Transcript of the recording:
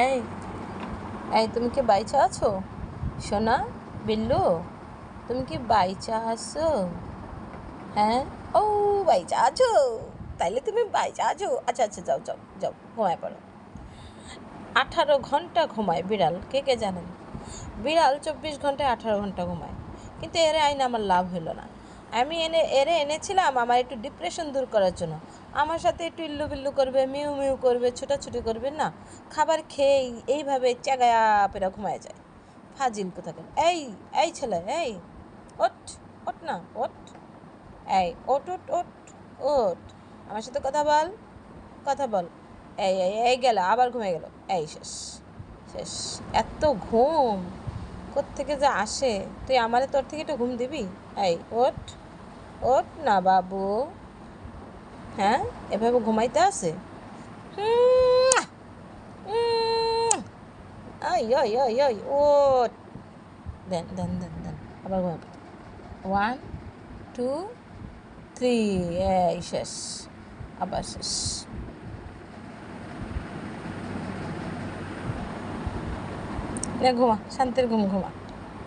এই এই তুমি কি বাইচা আছো সোনা? বিল্লু, তুমি কি বাইচা আছো? হ্যাঁ, ও বাইচা আছো? তাইলে তুমি বাইচা আছো? আচ্ছা আচ্ছা, যাও যাও যাও, ঘুমায় পড়ো। 18 ঘন্টা ঘুমায় বিড়াল, কে কে জানেন? বিড়াল 24 ঘন্টায় 18 ঘন্টা ঘুমায়। কিন্তু এরে আইন আমার লাভ হলো না। আমি এরে এনেছিলাম আমার একটু ডিপ্রেশন দূর করার জন্য। আমার সাথে একটু ইল্লু বিল্লু করবে, মিউ মিউ করবে, ছোটাছুটি করবে, না খাবার খেয়েই এইভাবে চেগায়া পেরা ঘুমায় যায়। ফাজিল কোথাকার। এই এই ছেলে, এই ওঠ, ওঠ না, ওঠ। এই ওঠ ওঠ ওঠ, ওঠ, আমার সাথে কথা বল, কথা বল। এই এই এই গেল, আবার ঘুমিয়ে গেল। এই শেষ, শেষ। এত ঘুম কোত্থেকে যে আসে? তুই আমারে তোর থেকে একটু ঘুম দিবি? এই ওঠ, ওঠ না বাবু। হ্যাঁ, এভাবে ঘুমাইতে আছে? ওই ওই ওই ওই, ওঠ। দেন দেন দেন দেন, আবার ঘুমাব। 1 2 3, এই শেষ, আবার শেষ। ঘুমা, শান্তির ঘুম ঘুমা।